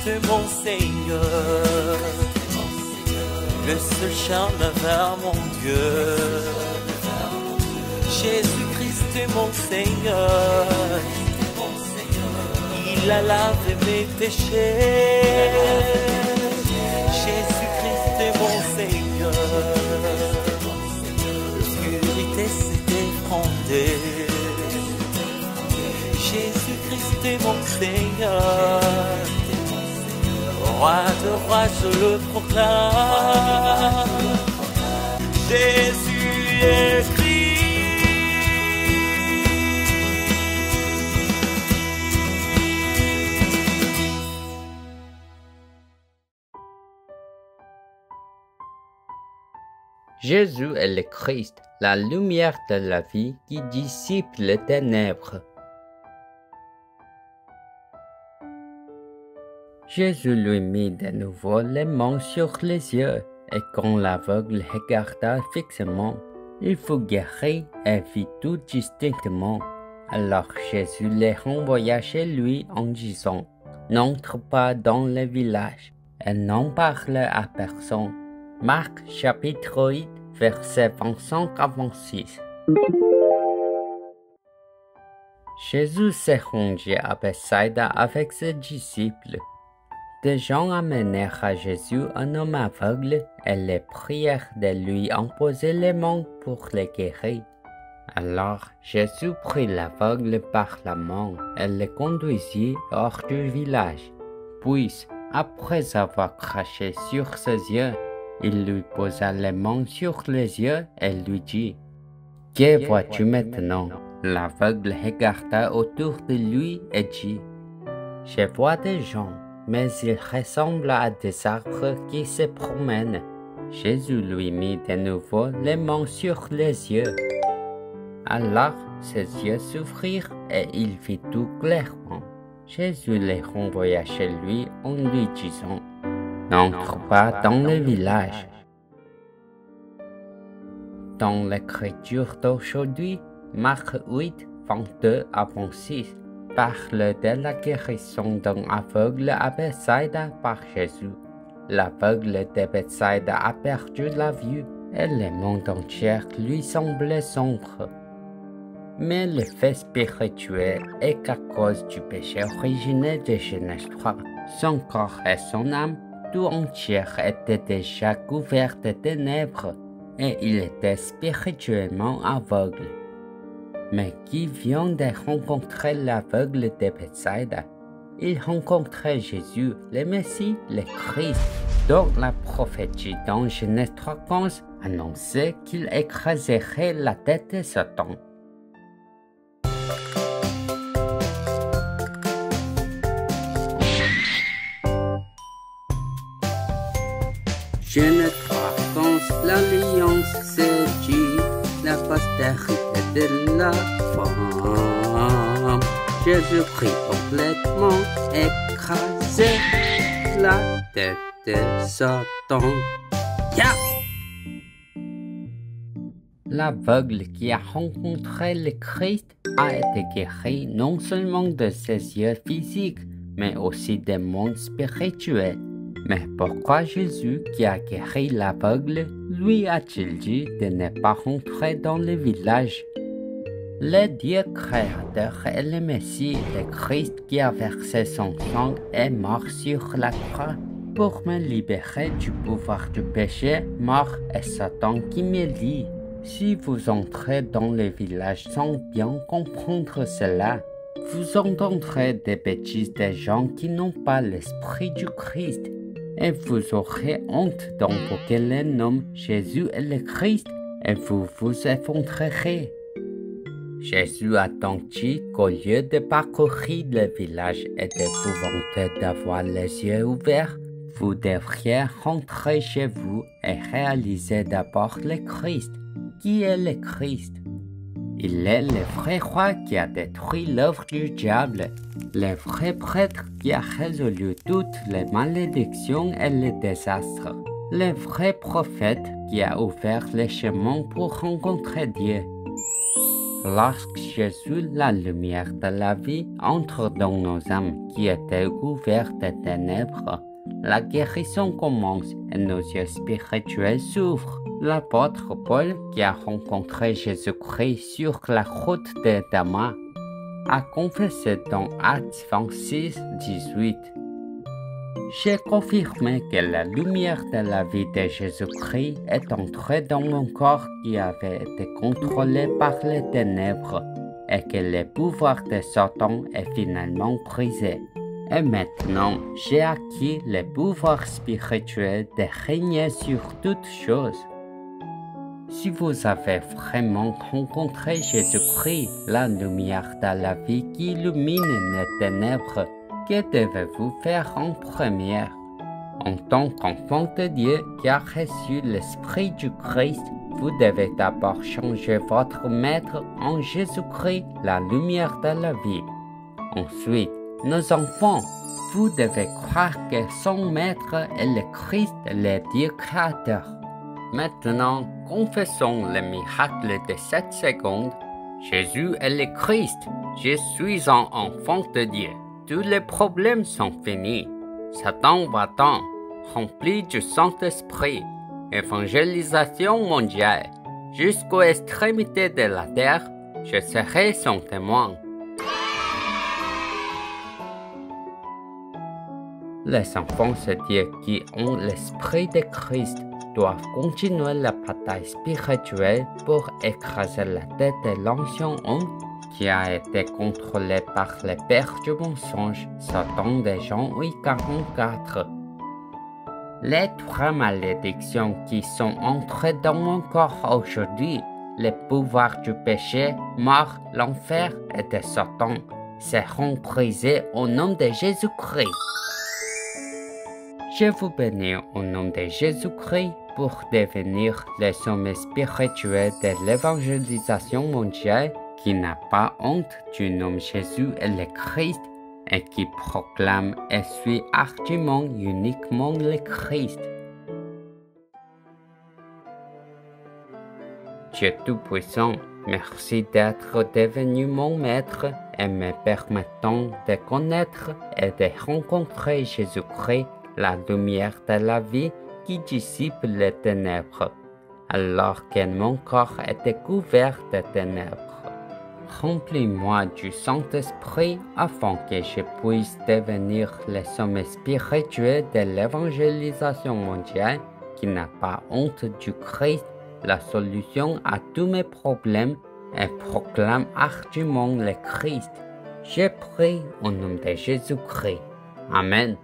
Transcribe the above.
Jésus-Christ mon Seigneur, le seul chemin vers mon Dieu. Jésus-Christ mon Seigneur, il a lavé mes péchés. Jésus-Christ mon Seigneur, l'obscurité s'est effondrée. Jésus-Christ mon Seigneur, roi de rois je le proclame. Jésus est Christ. Jésus est le Christ, la lumière de la vie qui dissipe les ténèbres. Jésus lui mit de nouveau les mains sur les yeux, et quand l'aveugle regarda fixement, il fut guéri et vit tout distinctement. Alors Jésus les renvoya chez lui en disant, « N'entre pas dans le village, et n'en parle à personne. » Marc chapitre 8, versets 25 à 26. Jésus s'est rendu à Bethsaïda avec ses disciples. Des gens amenèrent à Jésus un homme aveugle et les prièrent de lui imposer les mains pour le guérir. Alors Jésus prit l'aveugle par la main et le conduisit hors du village. Puis, après avoir craché sur ses yeux, il lui posa les mains sur les yeux et lui dit, « Que vois-tu maintenant ?» L'aveugle regarda autour de lui et dit, « Je vois des gens, mais ils ressemblent à des arbres qui se promènent. » Jésus lui mit de nouveau les mains sur les yeux. Alors ses yeux s'ouvrirent et il vit tout clairement. Jésus les renvoya chez lui en lui disant, « N'entre pas dans le village. » Dans l'écriture d'aujourd'hui, Marc 8, 22 à 26, parle de la guérison d'un aveugle à Bethsaïda par Jésus. L'aveugle de Bethsaïda a perdu la vue et le monde entier lui semblait sombre. Mais le fait spirituel est qu'à cause du péché originel de Genèse 3, son corps et son âme tout entier étaient déjà couverts de ténèbres et il était spirituellement aveugle. Mais qui vient de rencontrer l'aveugle de Bethsaïda? Il rencontrait Jésus, le Messie, le Christ, dont la prophétie dans Genèse 3:15 annonçait qu'il écraserait la tête de Satan. Genèse 3:15, l'alliance se dit, la postérité de la femme. Jésus-Christ complètement écrasé la tête de Satan. Yeah! L'aveugle qui a rencontré le Christ a été guéri non seulement de ses yeux physiques, mais aussi des mondes spirituels. Mais pourquoi Jésus, qui a guéri l'aveugle, lui a-t-il dit de ne pas rentrer dans le village? Le Dieu créateur est le Messie, le Christ qui a versé son sang et mort sur la croix pour me libérer du pouvoir du péché, mort et Satan qui me lie. Si vous entrez dans le village sans bien comprendre cela, vous entendrez des bêtises des gens qui n'ont pas l'esprit du Christ. Et vous aurez honte d'invoquer le nom Jésus est le Christ et vous vous effondrerez. Jésus a donc dit qu'au lieu de parcourir le village et de vous vanter d'avoir les yeux ouverts, vous devriez rentrer chez vous et réaliser d'abord le Christ. Qui est le Christ? Il est le vrai roi qui a détruit l'œuvre du diable, le vrai prêtre qui a résolu toutes les malédictions et les désastres, le vrai prophète qui a ouvert les chemins pour rencontrer Dieu. Lorsque Jésus, la lumière de la vie, entre dans nos âmes qui étaient couvertes de ténèbres, la guérison commence et nos yeux spirituels s'ouvrent. L'apôtre Paul, qui a rencontré Jésus-Christ sur la route de Damas, a confessé dans Actes 26, 18. J'ai confirmé que la lumière de la vie de Jésus-Christ est entrée dans mon corps qui avait été contrôlé par les ténèbres et que le pouvoir de Satan est finalement brisé. Et maintenant, j'ai acquis le pouvoir spirituel de régner sur toutes choses. Si vous avez vraiment rencontré Jésus-Christ, la lumière de la vie qui illumine les ténèbres, que devez-vous faire en première? En tant qu'enfant de Dieu qui a reçu l'Esprit du Christ, vous devez d'abord changer votre maître en Jésus-Christ, la lumière de la vie. Ensuite, nos enfants, vous devez croire que son maître est le Christ, le Dieu créateur. Maintenant, confessons le miracle de cette seconde. Jésus est le Christ. Je suis un enfant de Dieu. Tous les problèmes sont finis. Satan va-t'en, rempli du Saint-Esprit. Évangélisation mondiale. Jusqu'aux extrémités de la terre, je serai son témoin. Les enfants de Dieu qui ont l'Esprit de Christ doivent continuer la bataille spirituelle pour écraser la tête de l'ancien homme qui a été contrôlé par le père du mensonge, Satan de Jean 8:44. Les 3 malédictions qui sont entrées dans mon corps aujourd'hui, le pouvoir du péché, mort, l'enfer et de Satan, seront brisés au nom de Jésus-Christ. Je vous bénis au nom de Jésus-Christ pour devenir le sommet spirituel de l'évangélisation mondiale qui n'a pas honte du nom Jésus et le Christ et qui proclame et suit ardument uniquement le Christ. Dieu Tout-Puissant, merci d'être devenu mon maître et me permettant de connaître et de rencontrer Jésus-Christ, la lumière de la vie qui dissipe les ténèbres, alors que mon corps était couvert de ténèbres. Remplis-moi du Saint-Esprit afin que je puisse devenir le sommet spirituel de l'évangélisation mondiale qui n'a pas honte du Christ, la solution à tous mes problèmes et proclame ardument le Christ. Je prie au nom de Jésus-Christ. Amen.